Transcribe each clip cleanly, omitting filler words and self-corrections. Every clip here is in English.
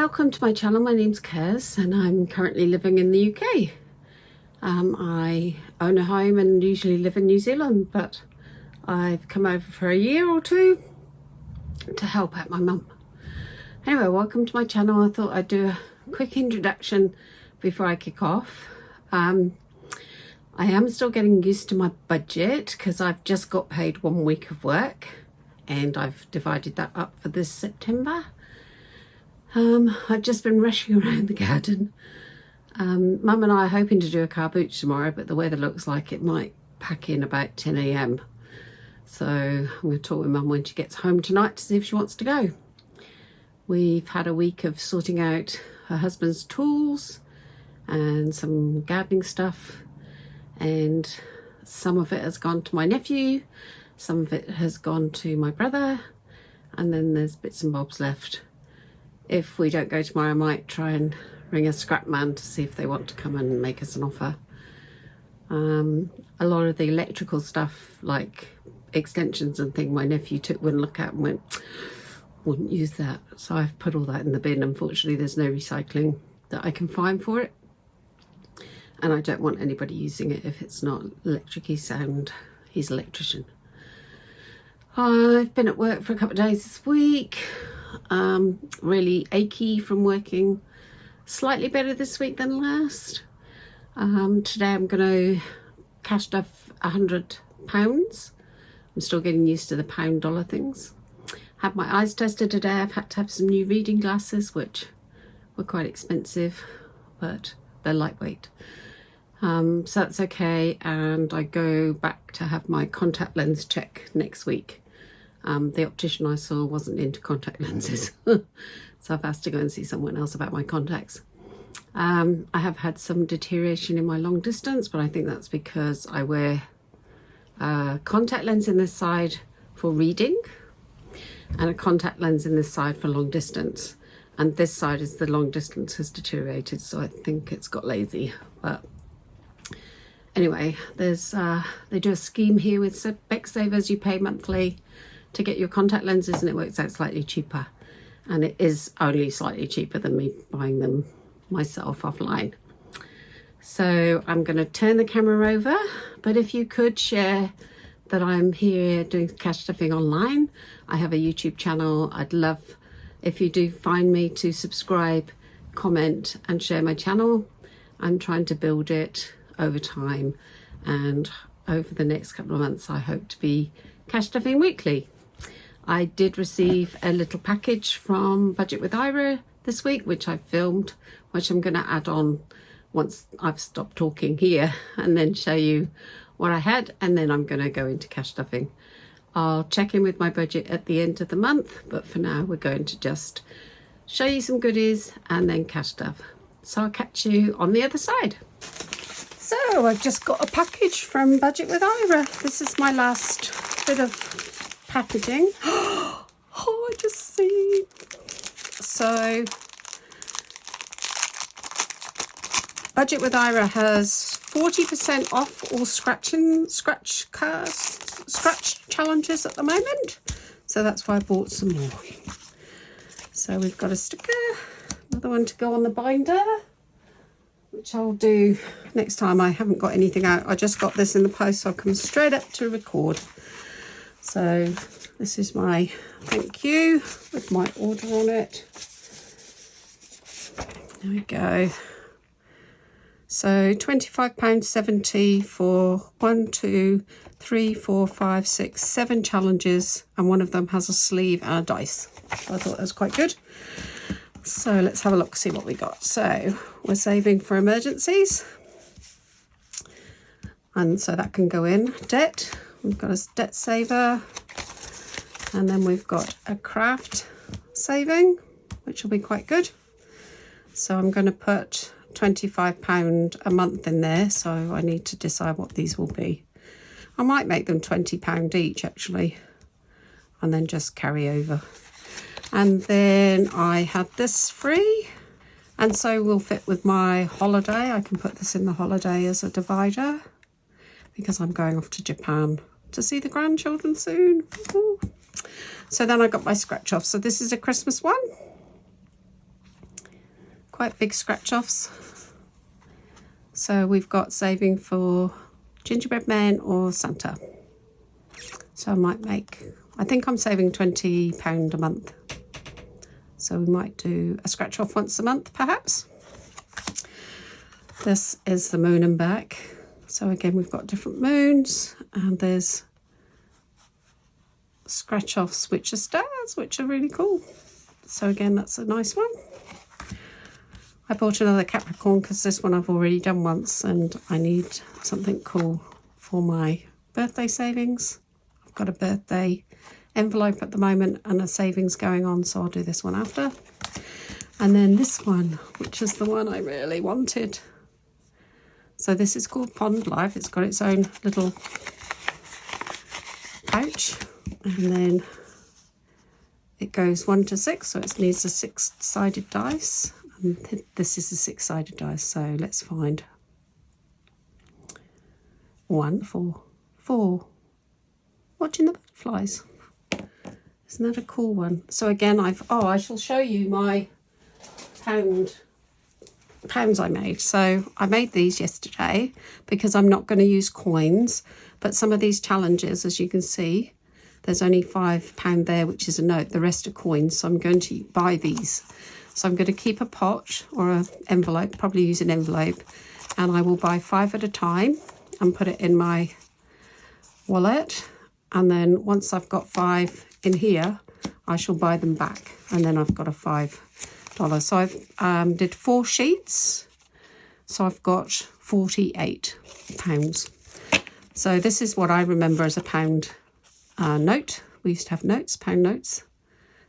Welcome to my channel. My name's Kez and I'm currently living in the UK. I own a home and usually live in New Zealand, but I've come over for a year or two to help out my mum. Anyway, welcome to my channel. I thought I'd do a quick introduction before I kick off. I am still getting used to my budget because I've just got paid 1 week of work and I've divided that up for this September. I've just been rushing around the garden. Mum and I are hoping to do a car boot tomorrow, but the weather looks like it might pack in about 10 AM. So I'm going to talk with Mum when she gets home tonight to see if she wants to go. We've had a week of sorting out her husband's tools and some gardening stuff, and some of it has gone to my nephew, some of it has gone to my brother, and then there's bits and bobs left. If we don't go tomorrow, I might try and ring a scrap man to see if they want to come and make us an offer. A lot of the electrical stuff, like extensions and things, my nephew took one look at and went, wouldn't use that. So I've put all that in the bin. Unfortunately, there's no recycling that I can find for it. And I don't want anybody using it if it's not electric-y sound. He's an electrician. I've been at work for a couple of days this week. Really achy from working. Slightly better this week than last. Today I'm going to cash stuff £100. I'm still getting used to the pound dollar things. Had my eyes tested today. I've had to have some new reading glasses, which were quite expensive, but they're lightweight. So that's okay. And I go back to have my contact lens check next week. The optician I saw wasn't into contact lenses, so I've asked to go and see someone else about my contacts. I have had some deterioration in my long distance, but I think that's because I wear a contact lens in this side for reading and a contact lens in this side for long distance. And this side is the long distance has deteriorated, so I think it's got lazy. But anyway, there's they do a scheme here with Specsavers. You pay monthly to get your contact lenses and it works out slightly cheaper, and it is only slightly cheaper than me buying them myself offline. So I'm going to turn the camera over, but if you could share that I'm here doing cash stuffing online. I have a YouTube channel. I'd love if you do find me to subscribe, comment and share my channel. I'm trying to build it over time, and over the next couple of months I hope to be cash stuffing weekly. I did receive a little package from Budget with Ira this week, which I filmed, which I'm going to add on once I've stopped talking here, and then show you what I had, and then I'm going to go into cash stuffing. I'll check in with my budget at the end of the month, but for now we're going to just show you some goodies and then cash stuff. So I'll catch you on the other side. So I've just got a package from Budget with Ira. This is my last bit of packaging. Oh, I just see. So Budget with Ira has 40% off all scratch challenges at the moment. So that's why I bought some more. So we've got a sticker, another one to go on the binder, which I'll do next time. I haven't got anything out. I just got this in the post, so I'll come straight up to record. So this is my thank you with my order on it. There we go. So £25.70 for 1, 2, 3, 4, 5, 6, 7 challenges, and one of them has a sleeve and a dice. So I thought that was quite good. So let's have a look, see what we got. So we're saving for emergencies, and so that can go in. Debt, we've got a debt saver, and then we've got a craft saving, which will be quite good. So I'm going to put £25 a month in there, so I need to decide what these will be. I might make them £20 each actually, and then just carry over. And then I had this free, and so will fit with my holiday. I can put this in the holiday as a divider because I'm going off to Japan to see the grandchildren soon. Ooh. So then I got my scratch off. So this is a Christmas one. quite big scratch offs. So we've got saving for gingerbread man or Santa. So I might make, I think I'm saving £20 a month. So we might do a scratch off once a month perhaps. This is the moon and back. So again, we've got different moons, and there's scratch offs which are stars, which are really cool. So again, that's a nice one. I bought another Capricorn because this one I've already done once, and I need something cool for my birthday savings. I've got a birthday envelope at the moment and a savings going on, so I'll do this one after. And then this one, which is the one I really wanted. So this is called Pond Life. It's got its own little pouch, and then it goes 1 to 6, so it needs a 6-sided dice. And this is a 6-sided dice, so let's find 1, 4, 4. Watching the butterflies. Isn't that a cool one? So again, I shall show you my pounds I made. So I made these yesterday because I'm not going to use coins, but some of these challenges, as you can see, there's only £5 there, which is a note. The rest are coins, so I'm going to buy these. So I'm going to keep a pot or an envelope, probably use an envelope, and I will buy 5 at a time and put it in my wallet. And then once I've got 5 in here, I shall buy them back, and then I've got a $5. So I've did 4 sheets, so I've got £48. So this is what I remember as a pound note. We used to have notes, pound notes.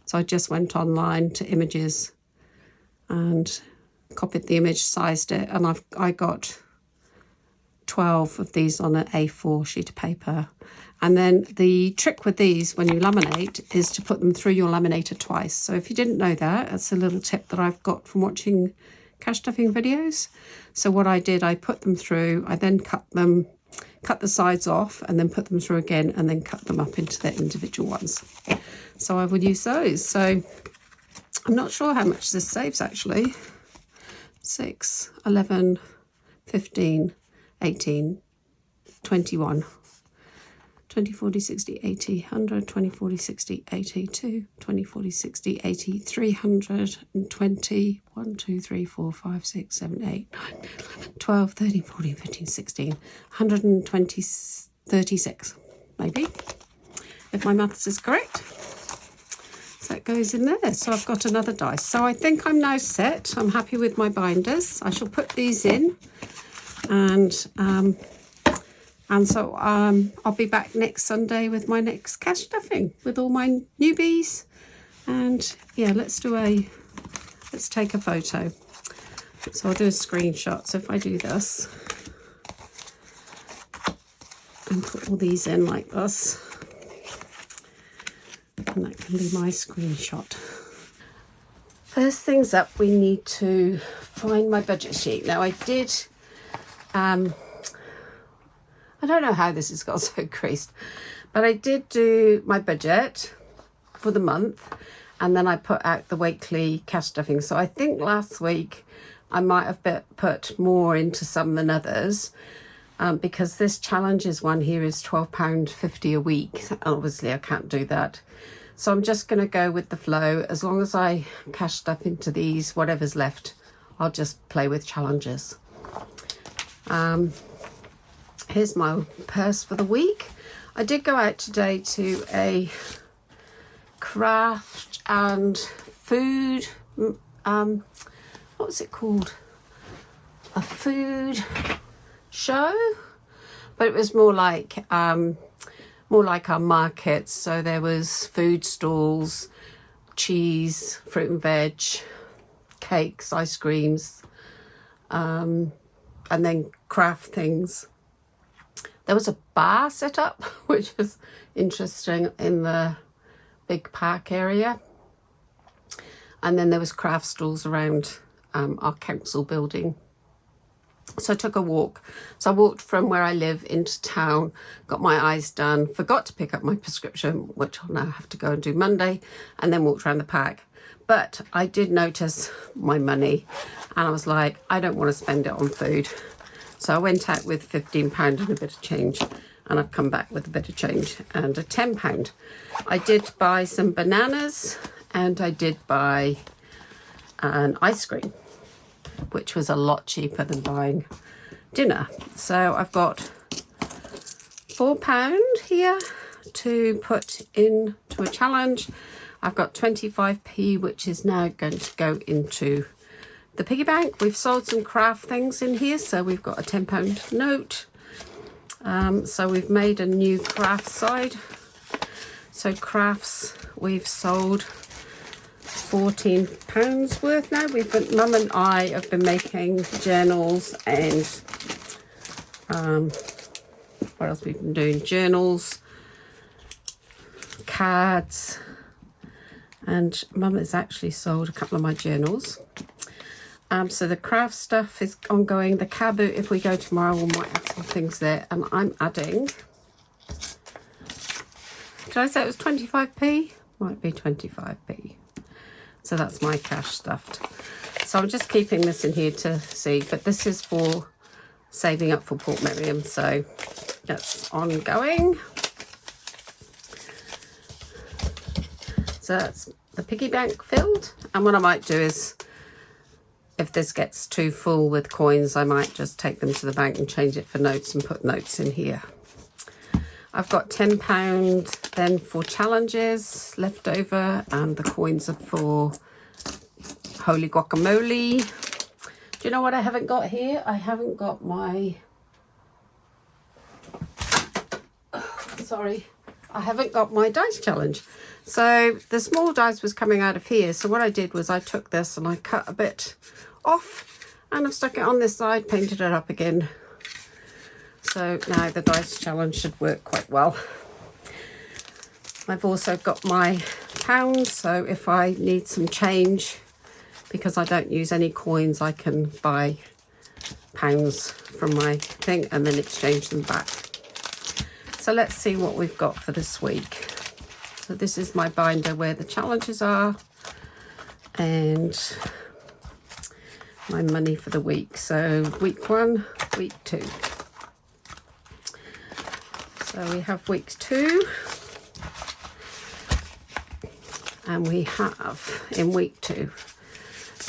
So I just went online to images and copied the image, sized it, and I got 12 of these on an A4 sheet of paper. And then the trick with these when you laminate is to put them through your laminator twice. So if you didn't know that, that's a little tip that I've got from watching cash stuffing videos. So what I did, I put them through, I then cut the sides off, and then put them through again, and then cut them up into their individual ones. So I would use those. So I'm not sure how much this saves actually. 6, 11, 15, 18, 21. 20, 40, 60, 80, 100, 20, 40, 60, 80, 2, 20, 40, 60, 80, 320, 1, 2, 3, 4, 5, 6, 7, 8, 9, 11, 12, 13, 14, 15, 16, 120, 36, maybe, if my maths is correct. So it goes in there. So I've got another dice. So I think I'm now set. I'm happy with my binders. I shall put these in, and so I'll be back next Sunday with my next cash stuffing with all my newbies. And yeah, let's take a photo. So I'll do a screenshot. So if I do this and put all these in like this, and that can be my screenshot. First things up, we need to find my budget sheet. Now I did, I don't know how this has got so creased, but I did do my budget for the month, and then I put out the weekly cash stuffing. So I think last week I might have put more into some than others, because this challenges one here is £12.50 a week. Obviously I can't do that. So I'm just going to go with the flow. As long as I cash stuff into these, whatever's left, I'll just play with challenges. Here's my purse for the week. I did go out today to a craft and food, what's it called? A food show, but it was more like our markets. So there was food stalls, cheese, fruit and veg, cakes, ice creams, and then craft things. There was a bar set up, which was interesting, in the big park area. And then there was craft stalls around our council building. So I took a walk. So I walked from where I live into town, got my eyes done, forgot to pick up my prescription, which I'll now have to go and do Monday, and then walked around the park. But I did notice my money, And I was like, I don't want to spend it on food. So I went out with £15 and a bit of change, and I've come back with a bit of change and a £10. I did buy some bananas, and I did buy an ice cream, which was a lot cheaper than buying dinner. So I've got £4 here to put into a challenge. I've got 25p, which is now going to go into the piggy bank. We've sold some craft things in here, so we've got a £10 note. So we've made a new craft side. So crafts, we've sold £14 worth now. Mum and I have been making journals and what else we've been doing? Journals, cards, and Mum has actually sold a couple of my journals. So the craft stuff is ongoing. The car boot, if we go tomorrow, we might add some things there. And I'm adding, did I say it was 25p? Might be 25p. So that's my cash stuffed. So I'm just keeping this in here to see, but this is for saving up for Port Miriam. So that's ongoing. So that's the piggy bank filled. And what I might do is, if this gets too full with coins, I might just take them to the bank and change it for notes and put notes in here. I've got £10 then for challenges left over, and the coins are for holy guacamole. Do you know what I haven't got here? I haven't got my... Sorry. I haven't got my dice challenge. So the small dice was coming out of here. So what I did was I took this and I cut a bit off, and I've stuck it on this side, painted it up again. So now the dice challenge should work quite well. I've also got my pounds, so if I need some change, because I don't use any coins, I can buy pounds from my thing and then exchange them back. So let's see what we've got for this week. So this is my binder where the challenges are, and my money for the week. So week 1, week 2. So we have week 2, and we have in week 2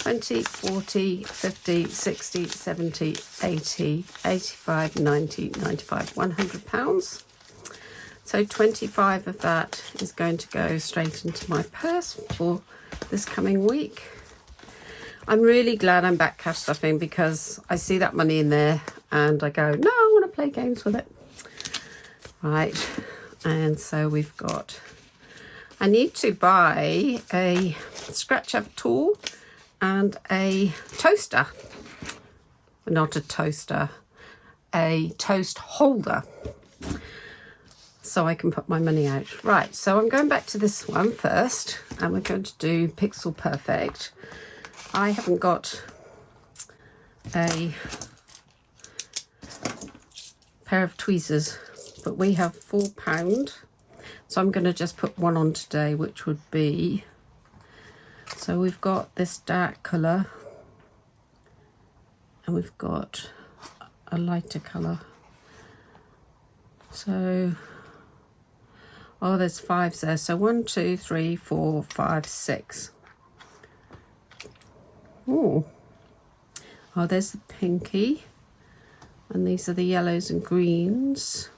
20, 40, 50, 60, 70, 80, 85, 90, 95, £100. So 25 of that is going to go straight into my purse for this coming week. I'm really glad I'm back cash stuffing, because I see that money in there and I go, no, I want to play games with it. Right, and so we've got, I need to buy a scratch up tool and a toaster. Not a toaster, a toast holder, so I can put my money out. Right, so I'm going back to this one first, and we're going to do Pixel Perfect. I haven't got a pair of tweezers, but we have £4, so I'm going to just put one on today, which would be, so we've got this dark colour, and we've got a lighter colour. So, oh, there's 5 there. So 1, 2, 3, 4, 5, 6. Oh, there's the pinky, and these are the yellows and greens.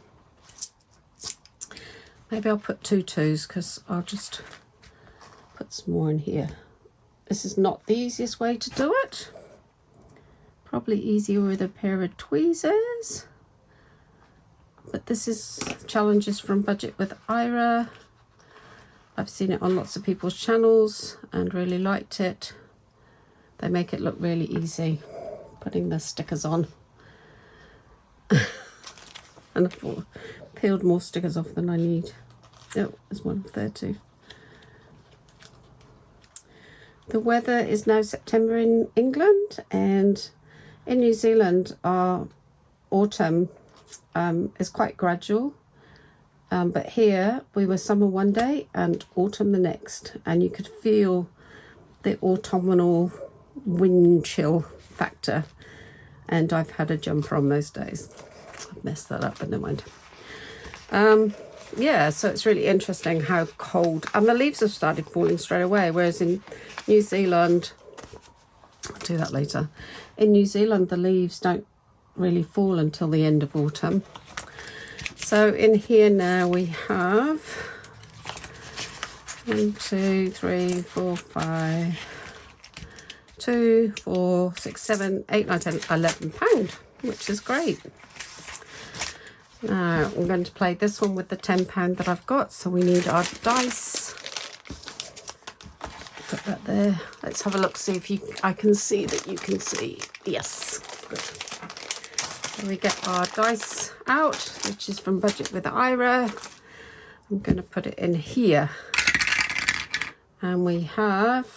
Maybe I'll put 2 twos, because I'll just put some more in here. This is not the easiest way to do it. Probably easier with a pair of tweezers. But this is challenges from Budget with Ira. I've seen it on lots of people's channels and really liked it. They make it look really easy, putting the stickers on. And I've peeled more stickers off than I need. Oh, there's one there too. The weather is now September in England, and in New Zealand our autumn is quite gradual. But here we were summer one day and autumn the next, and you could feel the autumnal wind chill factor, and I've had a jumper on most days. I've messed that up, but never mind. Yeah, so it's really interesting how cold, and the leaves have started falling straight away, whereas in New Zealand, I'll do that later. In New Zealand, the leaves don't really fall until the end of autumn. So in here now we have 1, 2, 3, 4, 5, 2, 4, 6, 7, 8, 9, 10, £11, which is great. Now I'm going to play this one with the £10 that I've got, so we need our dice. Put that there. Let's have a look, see if I can see that you can see. Yes, good. So we get our dice out, which is from Budget with Ira. I'm going to put it in here, and we have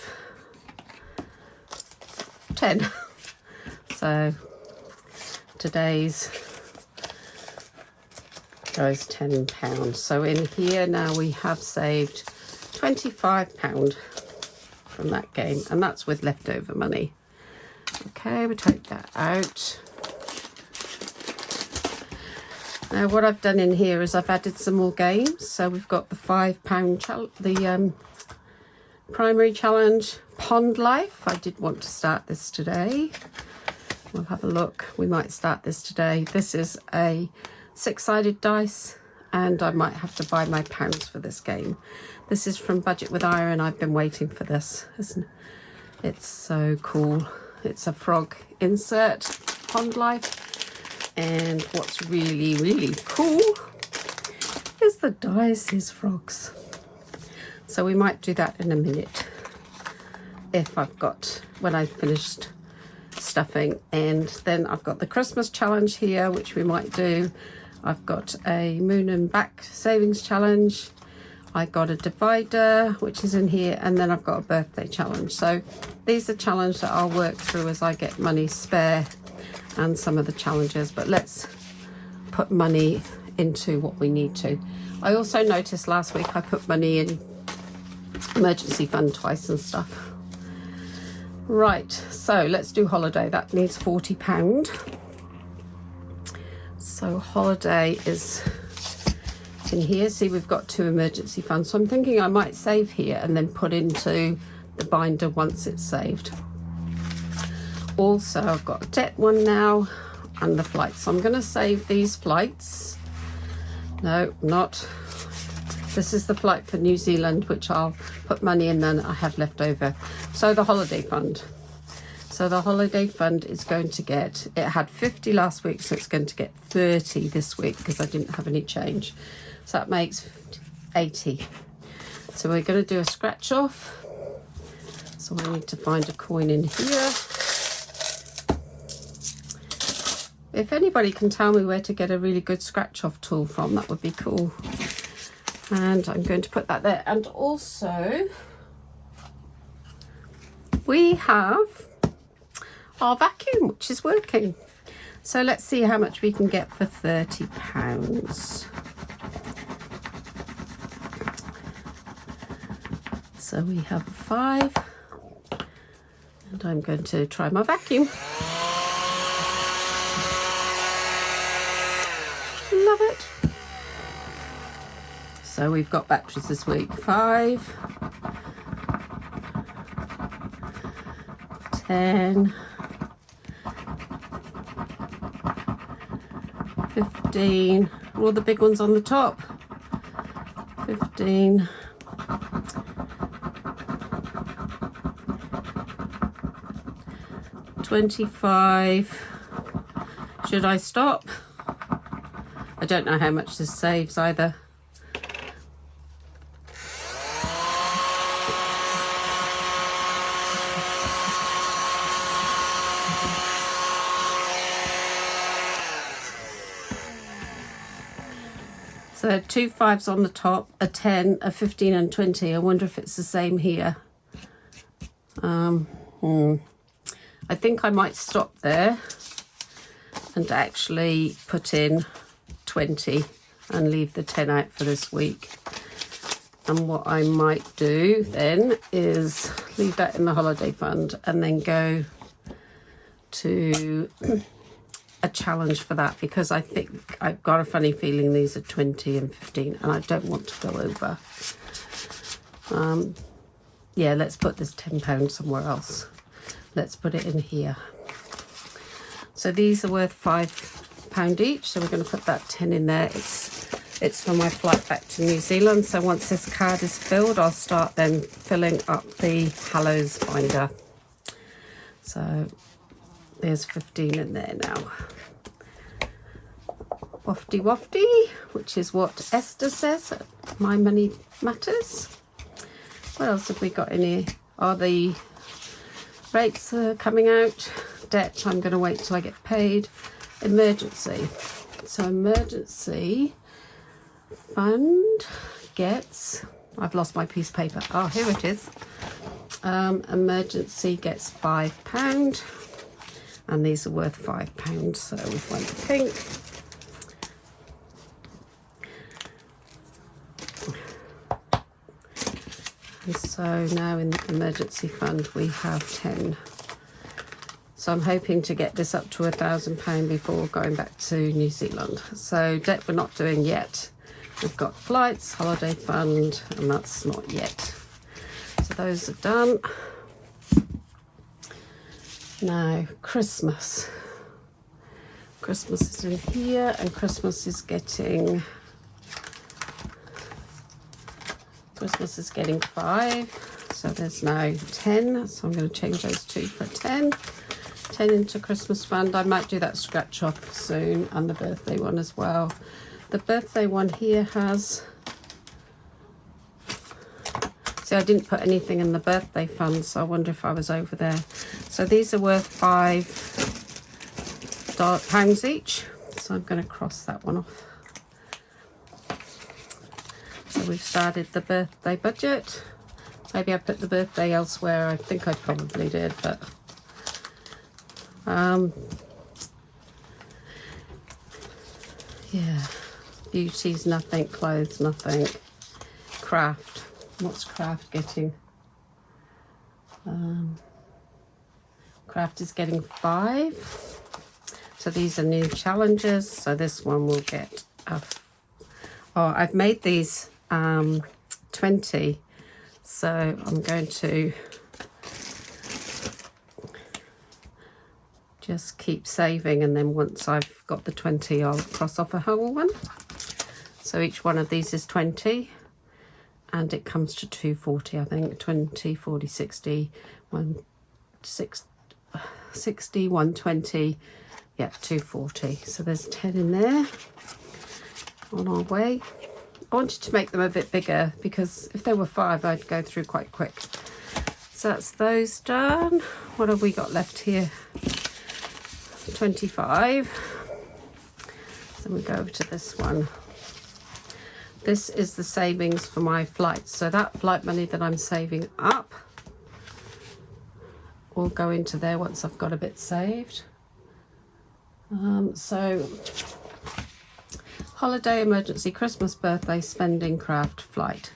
10. So today's goes £10. So in here now we have saved £25 from that game, and that's with leftover money. Okay, we take that out. Now what I've done in here is I've added some more games. So we've got the £5 the primary challenge, Pond Life. I did want to start this today. We'll have a look. We might start this today. This is a 6-sided dice, and I might have to buy my pounds for this game. This is from Budget with Ira, and I've been waiting for this. It's so cool. It's a frog insert, Pond Life, and what's really, really cool is the dice is frogs. So we might do that in a minute if I've got, when I've finished stuffing. And then I've got the Christmas challenge here, which we might do. I've got a moon and back savings challenge. I got a divider, which is in here, and then I've got a birthday challenge. So these are challenges that I'll work through as I get money spare and some of the challenges, but let's put money into what we need to. I also noticed last week I put money in emergency fund twice and stuff. Right, so let's do holiday. That needs £40. So holiday is in here. See, we've got 2 emergency funds. So I'm thinking I might save here and then put into the binder once it's saved. Also, I've got a debt one now and the flights. So I'm going to save these flights. No, not. This is the flight for New Zealand, which I'll put money in, then I have left over. So the holiday fund. So the holiday fund is going to get, it had 50 last week, so it's going to get 30 this week because I didn't have any change. So that makes 80. So we're going to do a scratch off. So I need to find a coin in here. If anybody can tell me where to get a really good scratch off tool from, that would be cool. And I'm going to put that there. And also, we have our vacuum, which is working. So let's see how much we can get for £30. So we have a 5, and I'm going to try my vacuum. Love it. So we've got batteries this week. 5, 10, 15, all the big ones on the top. 15, 25. Should I stop? I don't know how much this saves either. So 2 5s on the top, a 10, a 15 and 20. I wonder if it's the same here. I think I might stop there and actually put in 20 and leave the 10 out for this week. And what I might do then is leave that in the holiday fund and then go to a challenge for that, because I think I've got a funny feeling these are 20 and 15 and I don't want to go over. Yeah, let's put this £10 somewhere else. Let's put it in here. So these are worth £5 each, so we're going to put that 10 in there. It's for my flight back to New Zealand, so once this card is filled, I'll start then filling up the Hallows binder. So there's 15 in there now. Wafty wafty, which is what Esther says at My Money Matters. What else have we got in here? Are the rates coming out? Debt, I'm going to wait till I get paid. Emergency. So emergency fund gets, I've lost my piece of paper. Oh, here it is. Emergency gets £5, and these are worth £5. So we've went pink. And so now in the emergency fund we have 10. So I'm hoping to get this up to £1,000 before going back to New Zealand. So debt we're not doing yet. We've got flights, holiday fund, and that's not yet. So those are done. Now Christmas. Christmas is in here, and Christmas is getting 5. So there's now 10. So I'm going to change those 2 for 10. 10 into Christmas fund. I might do that scratch off soon, and the birthday one as well. The birthday one here has, see, I didn't put anything in the birthday fund, so I wonder if I was over there. So these are worth £5 each, so I'm going to cross that one off. So we've started the birthday budget. Maybe I put the birthday elsewhere. I think I probably did, but yeah, beauties nothing, clothes nothing. Craft, what's craft getting? Craft is getting 5. So these are new challenges, so this one will get a, oh, I've made these 20, so I'm going to just keep saving, and then once I've got the 20 I'll cross off a whole one. So each one of these is 20, and it comes to 240, I think. 20, 40, 60, 60, 120, yeah, 240. So there's 10 in there. On our way. I wanted to make them a bit bigger, because if they were 5 I'd go through quite quick. So that's those done. What have we got left here? 25. So we go over to this one. This is the savings for my flights. So that flight money that I'm saving up will go into there once I've got a bit saved. So holiday, emergency, Christmas, birthday, spending, craft, flight,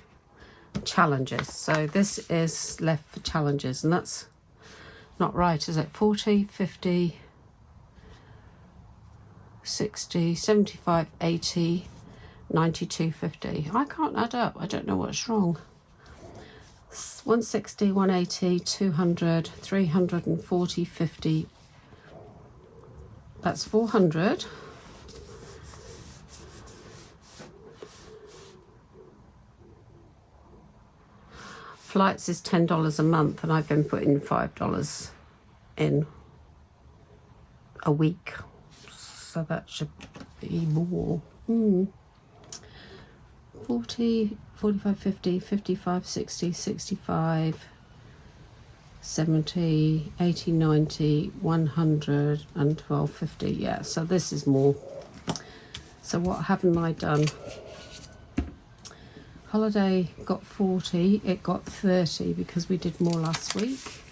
challenges. So this is left for challenges, and that's not right, is it? 40, 50, 60, 75, 80, 92, 50. I can't add up. I don't know what's wrong. 160, 180, 200, 340, 50. That's 400. Flights is $10 a month, and I've been putting $5 in a week. So that should be more. 40, 45, 50, 55, 60, 65, 70, 80, 90, 100, and 12, 50. Yeah, so this is more. So what haven't I done? Holiday got 40, it got 30 because we did more last week.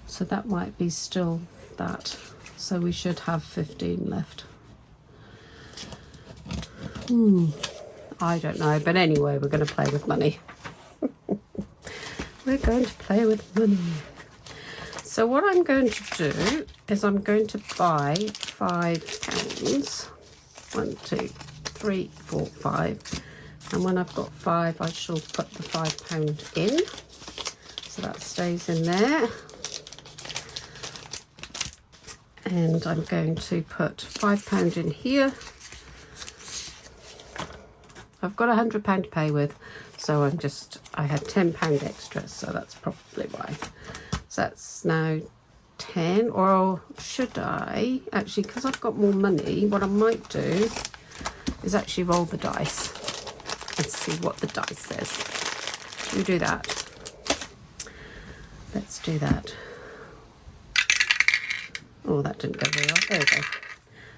So that might be still that. So we should have 15 left. I don't know, but anyway, we're going to play with money. We're going to play with money. So what I'm going to do is I'm going to buy £5. 1, 2, 3, 4, 5. And when I've got 5, I shall put the £5 in. So that stays in there. And I'm going to put £5 in here. I've got £100 to pay with, so I had £10 extra, so that's probably why. So that's now 10, or should I, actually, because I've got more money, what I might do is actually roll the dice and see what the dice says. You do that. Let's do that. Oh, that didn't go very well. There we go.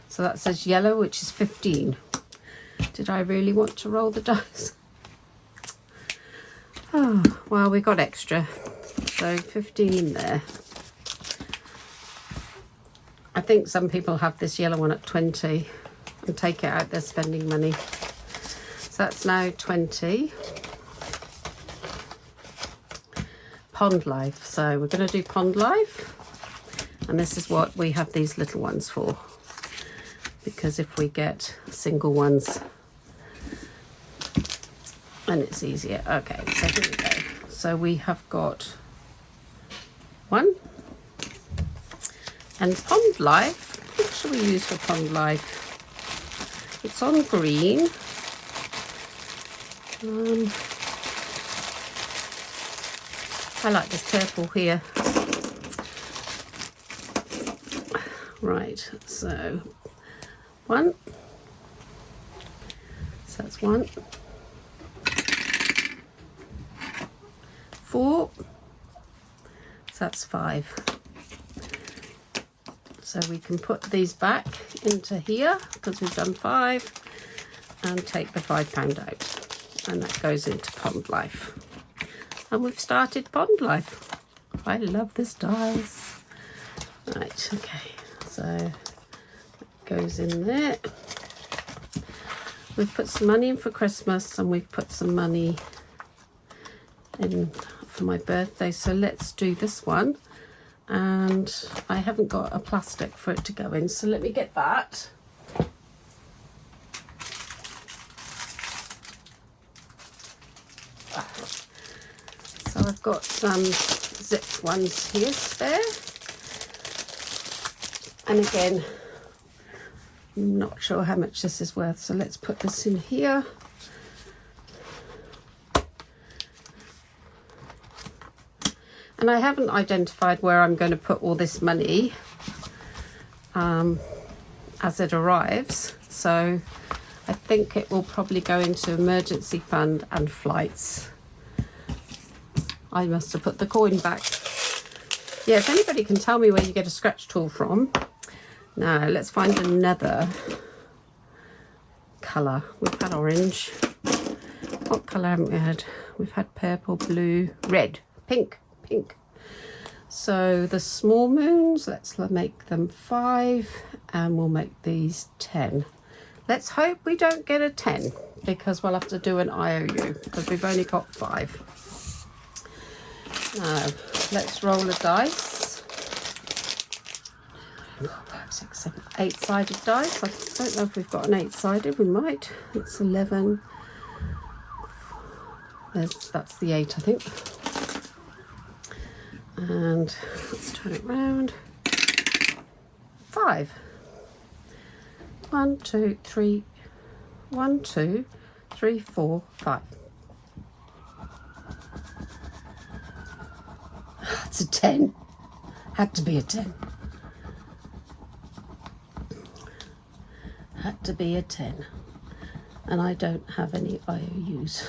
So that says yellow, which is 15. Did I really want to roll the dice? Oh, well, we got extra. So 15 in there. I think some people have this yellow one at 20 and take it out, they're spending money. So that's now 20. Pond Life. So we're going to do Pond Life. And this is what we have these little ones for. Because if we get single ones, and it's easier. Okay, so here we go. So we have got 1. And Pond Life, what should we use for Pond Life? It's on green. I like this purple here. Right, so 1. So that's 1. 4. So that's 5. So we can put these back into here because we've done 5 and take the £5 out. And that goes into Pond Life. And we've started Pond Life. I love this dice. Right, okay. So it goes in there. We've put some money in for Christmas and we've put some money in for my birthday. So let's do this one. And I haven't got a plastic for it to go in. So let me get that. So I've got some zipped ones here spare. And again, I'm not sure how much this is worth, so let's put this in here. And I haven't identified where I'm going to put all this money as it arrives. So I think it will probably go into emergency fund and flights. I must have put the coin back. Yeah, if anybody can tell me where you get a scratch tool from. Now, let's find another colour. We've had orange. What colour haven't we had? We've had purple, blue, red, pink. So the small moons, let's make them 5 and we'll make these 10. Let's hope we don't get a 10 because we'll have to do an IOU because we've only got 5. Now, let's roll a dice. 5, 6, 7, 8-sided dice. I don't know if we've got an 8-sided. We might. It's 11. That's the 8, I think. And let's turn it round. 5. 1, 2, 3. 1, 2, 3, 4, 5. It's a 10. Had to be a 10. Had to be a 10. And I don't have any IOUs.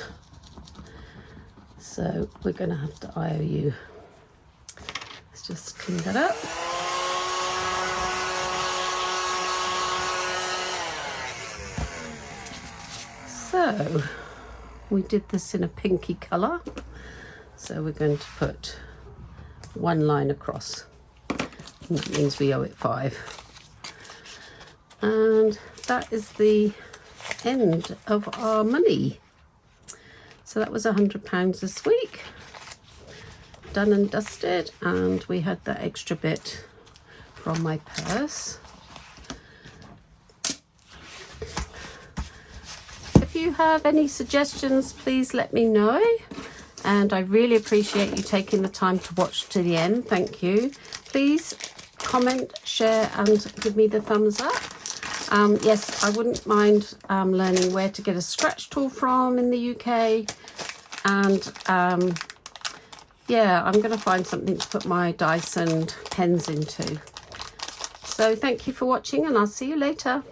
So we're going to have to IOU. Let's just clean that up. So we did this in a pinky colour. So we're going to put 1 line across. And that means we owe it 5. And that is the end of our money. So that was £100 this week. done and dusted, and we had that extra bit from my purse. If you have any suggestions, please let me know, and I really appreciate you taking the time to watch to the end. Thank you. Please comment, share, and give me the thumbs up. Yes, I wouldn't mind learning where to get a scratch tool from in the UK, and yeah, I'm going to find something to put my dice and pens into. So thank you for watching, and I'll see you later.